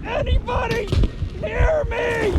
Anybody hear me?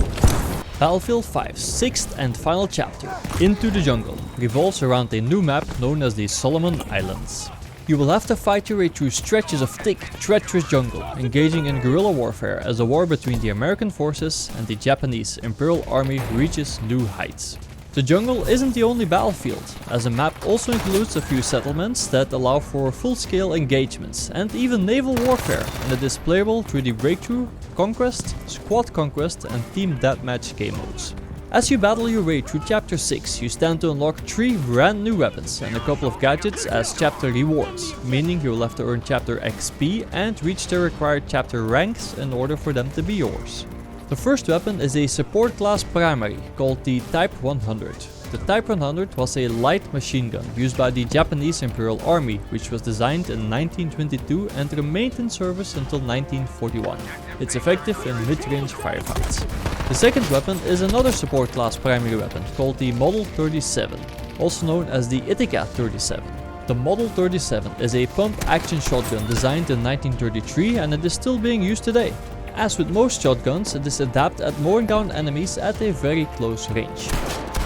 Battlefield 5's sixth and final chapter, Into the Jungle, revolves around a new map known as the Solomon Islands. You will have to fight your way through stretches of thick, treacherous jungle, engaging in guerrilla warfare as a war between the American forces and the Japanese Imperial Army reaches new heights. The jungle isn't the only battlefield, as the map also includes a few settlements that allow for full-scale engagements and even naval warfare, and it is playable through the Breakthrough, Conquest, Squad Conquest and Team Deathmatch game modes. As you battle your way through Chapter 6, you stand to unlock 3 brand new weapons and a couple of gadgets as chapter rewards, meaning you will have to earn chapter XP and reach the required chapter ranks in order for them to be yours. The first weapon is a support class primary called the Type 100. The Type 100 was a light machine gun used by the Japanese Imperial Army, which was designed in 1922 and remained in service until 1941. It's effective in mid-range firefights. The second weapon is another support class primary weapon called the Model 37, also known as the Ithaca 37. The Model 37 is a pump-action shotgun designed in 1933 and it is still being used today. As with most shotguns, it is adapted at mowing down enemies at a very close range.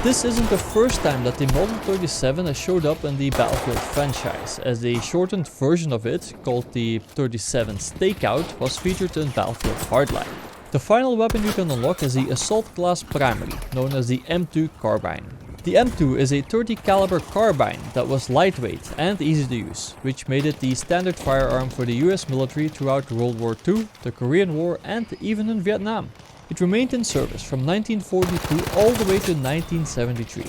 This isn't the first time that the Model 37 has showed up in the Battlefield franchise, as a shortened version of it, called the 37 Stakeout, was featured in Battlefield Hardline. The final weapon you can unlock is the Assault Class Primary, known as the M2 Carbine. The M2 is a 30 caliber carbine that was lightweight and easy to use, which made it the standard firearm for the US military throughout World War II, the Korean War and even in Vietnam. It remained in service from 1942 all the way to 1973.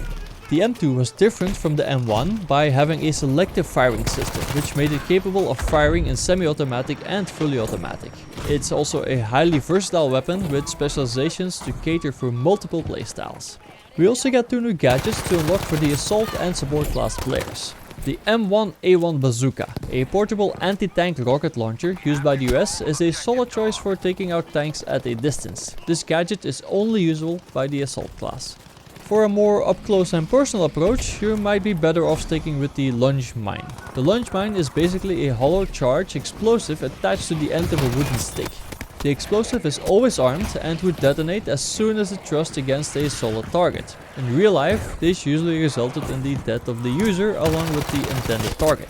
The M2 was different from the M1 by having a selective firing system, which made it capable of firing in semi-automatic and fully automatic. It's also a highly versatile weapon with specializations to cater for multiple playstyles. We also get 2 new gadgets to unlock for the assault and support class players. The M1a1 Bazooka, a portable anti-tank rocket launcher used by the US, is a solid choice for taking out tanks at a distance. This gadget is only usable by the assault class. For a more up-close and personal approach, you might be better off sticking with the lunge mine. The lunge mine is basically a hollow charge explosive attached to the end of a wooden stick. The explosive is always armed and would detonate as soon as it thrust against a solid target. In real life, this usually resulted in the death of the user along with the intended target.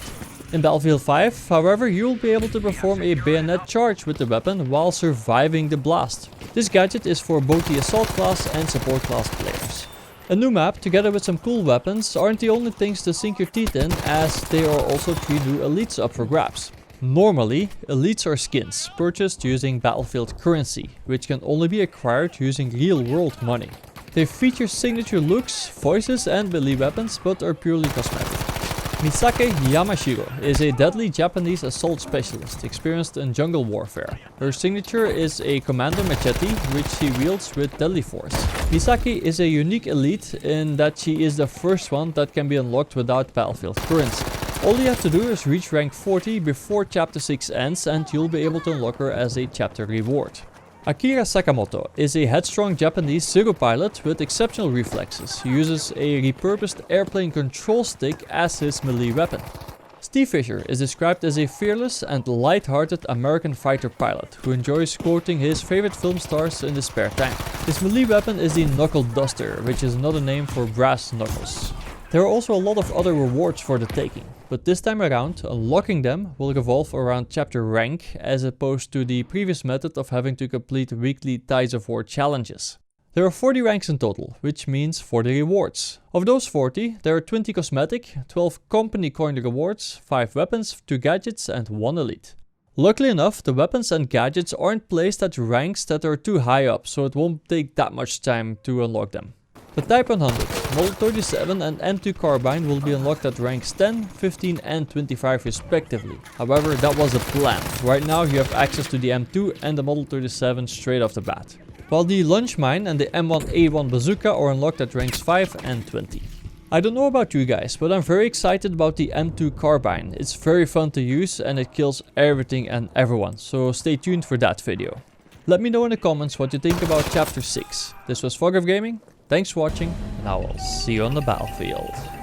In Battlefield 5, however, you will be able to perform a bayonet charge with the weapon while surviving the blast. This gadget is for both the assault class and support class players. A new map, together with some cool weapons, aren't the only things to sink your teeth in, as there are also 3 new elites up for grabs. Normally, elites are skins, purchased using Battlefield currency, which can only be acquired using real-world money. They feature signature looks, voices and melee weapons, but are purely cosmetic. Misake Yamashiro is a deadly Japanese assault specialist experienced in jungle warfare. Her signature is a commando machete, which she wields with deadly force. Misaki is a unique elite in that she is the first one that can be unlocked without Battlefield currency. All you have to do is reach rank 40 before chapter 6 ends and you'll be able to unlock her as a chapter reward. Akira Sakamoto is a headstrong Japanese zero pilot with exceptional reflexes. He uses a repurposed airplane control stick as his melee weapon. Steve Fisher is described as a fearless and light-hearted American fighter pilot who enjoys quoting his favorite film stars in his spare time. His melee weapon is the Knuckle Duster, which is another name for brass knuckles. There are also a lot of other rewards for the taking, but this time around, unlocking them will revolve around chapter rank as opposed to the previous method of having to complete weekly Tides of War challenges. There are 40 ranks in total, which means 40 rewards. Of those 40, there are 20 cosmetic, 12 company coin rewards, 5 weapons, 2 gadgets and 1 elite. Luckily enough, the weapons and gadgets aren't placed at ranks that are too high up, so it won't take that much time to unlock them. The Type 100, Model 37 and M2 Carbine will be unlocked at ranks 10, 15 and 25 respectively. However, that was a plan. Right now you have access to the M2 and the Model 37 straight off the bat. While the Lunge Mine and the M1a1 Bazooka are unlocked at ranks 5 and 20. I don't know about you guys, but I'm very excited about the M2 Carbine. It's very fun to use and it kills everything and everyone, so stay tuned for that video. Let me know in the comments what you think about chapter 6. This was Fog of Gaming. Thanks for watching, and I will see you on the battlefield.